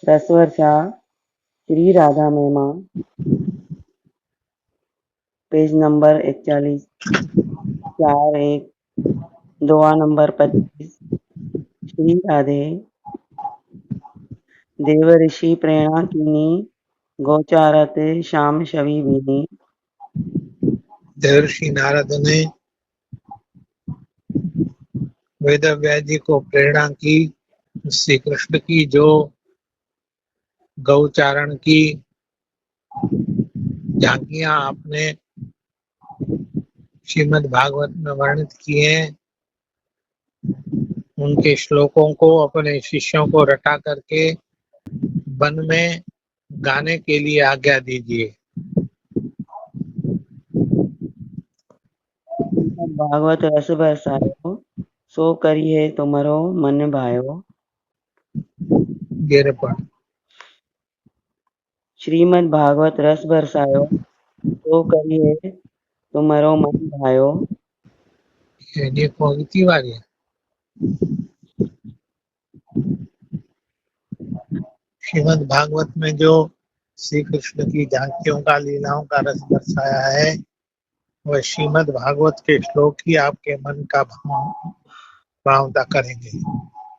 रसवर्षा श्री राधा महिमा, page number 41, 4-1, दोहा number 25। Shri Radhe Devrishi प्रेरणा कीनी, गोचारत श्याम छवि बीनी। देवर्षि नारद ने वेदव्यास जी को प्रेरणा की श्री कृष्ण की, जो गौचारण की झांकियां आपने श्रीमद् भागवत में वर्णित किए हैं, उनके श्लोकों को अपने शिष्यों को रटा करके वन में गाने के लिए आज्ञा दीजिए। भागवत रस बरसायो, सो करिए तुमरो मन भायो। श्रीमद् भागवत रस बरसायो, सो करिए तुमरो मन भायो। ये पंक्ति वाली है। श्रीमद् भागवत में जो श्री कृष्ण की झांकियों का, लीलाओं का रस बरसाया है, वह श्रीमद् भागवत के श्लोक ही आपके मन का भावता करेंगे,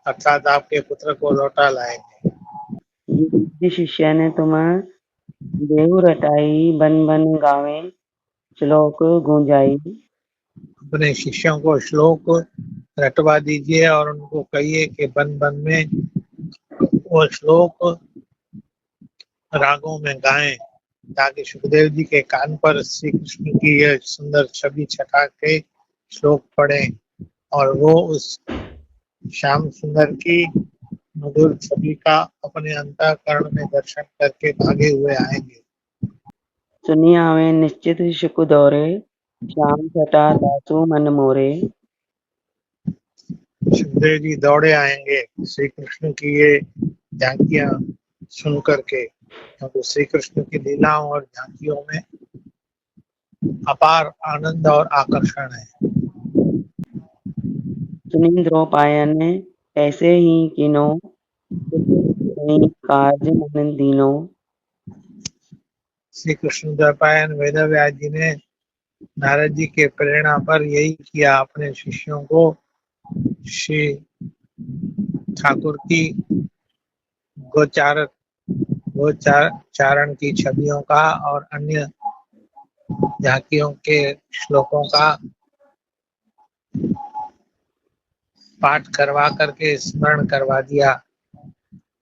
अर्थात आपके पुत्र को लौटा लाएंगे। ये शिष्य ने तुम देहु रटाई, बन बन गावे श्लोक गूंजाई। अपने शिष्यों को श्लोक रटवा दीजिए और उनको कहिए कि बन बन में वो श्लोक रागों में गाएं, ताकि सुखदेव जी के कान पर श्री कृष्ण की यह सुंदर छवि छटा के श्लोक पढ़ें और वो उस श्याम सुंदर की मधुर छवि का अपने अंतःकरण में दर्शन करके भागे हुए आएंगे। सुनी आवे निश्चित सुख दौरे, श्याम छटा दासु मन मोरे। सुखदेव जी दौड़े आएंगे श्री कृष्ण की ये झांकियां सुन करके, क्योंकि श्री कृष्ण की लीलाओं और झांकियों में अपार आनंद और आकर्षण है। सुनी द्रौपायन ऐसे ही किनो, कार्य मन दीनो। श्री कृष्ण द्वैपायन वेदव्यास जी ने नारद जी के प्रेरणा पर यही किया, अपने शिष्यों को श्री ठाकुर की गोचारण की छवियों का और अन्य झांकियों के श्लोकों का पाठ करवा करके स्मरण करवा दिया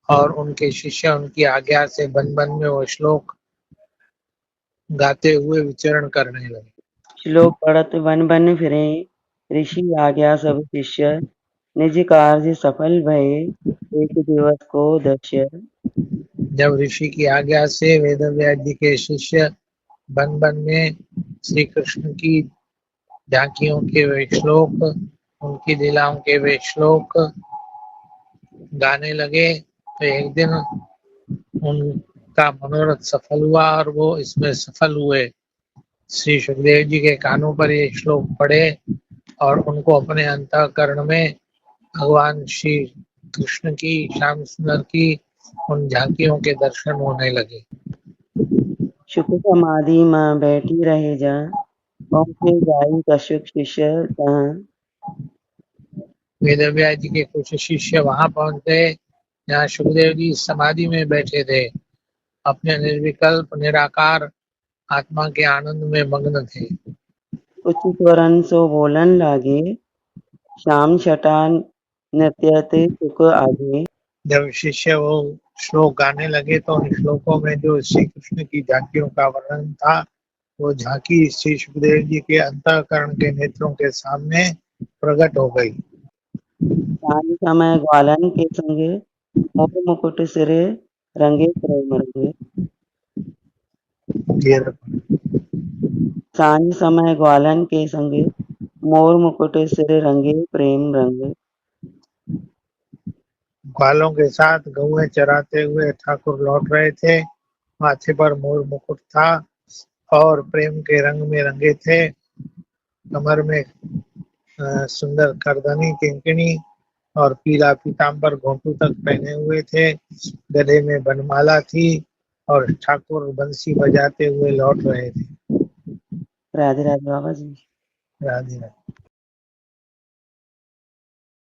और उनके शिष्य उनकी आज्ञा से बन बन में वो श्लोक गाते हुए विचरण करने लगे। श्लोक पढ़त बन बन फिरे, ऋषि आज्ञा सब शिष्य। निज कार्य सफल भये, एक दिवस को दृश्य। जब ऋषि की आज्ञा से वेदव्यास जी के शिष्य बन बन में श्री कृष्ण की झांकियों के वे श्लोक, उनकी लीलाओं के वे श्लोक गाने लगे, तो एक दिन उनका मनोरथ सफल हुआ और वो इसमें सफल हुए। श्री सुखदेव जी के कानों पर ये श्लोक पढ़े और उनको अपने अंतःकरण में भगवान श्री कृष्ण की, श्याम सुंदर की उन झांकियों के दर्शन होने लगे। सुख समाधि में बैठी रहे जा, पहुँचे जाई कश्यप शिष्य तहाँ। वेदव्यास जी के कुछ शिष्य वहां पहुंच गए जहाँ सुखदेव जी समाधि में बैठे थे, अपने निर्विकल्प निराकार आत्मा के आनंद में मग्न थे। उच्च स्वरन सो बोलन लागे, श्याम छटा नृत्यते सुख आगे। जब शिष्य वो श्लोक गाने लगे तो उन श्लोकों में जो श्री कृष्ण की झांकियों का वर्णन था, वो झांकी श्री सुखदेव जी के अंतःकरण के नेत्रों के सामने प्रकट हो गई। सांझ समय ग्वालन के संगे, मोर मुकुट सिरे रंगे प्रेम रंगे। सांझ समय ग्वालन के संगे, मोर मुकुट सिर रंगे प्रेम रंगे। ग्वालों के साथ गौएं चराते हुए ठाकुर लौट रहे थे, माथे पर मोर मुकुट था और प्रेम के रंग में रंगे थे। कमर में सुंदर करदनी किंकिणी और पीला पीताम्बर घोंटू तक पहने हुए थे। गले में बनमाला थी और ठाकुर बंसी बजाते हुए लौट रहे थे। राधे राधे बाबा जी। राधे राधे।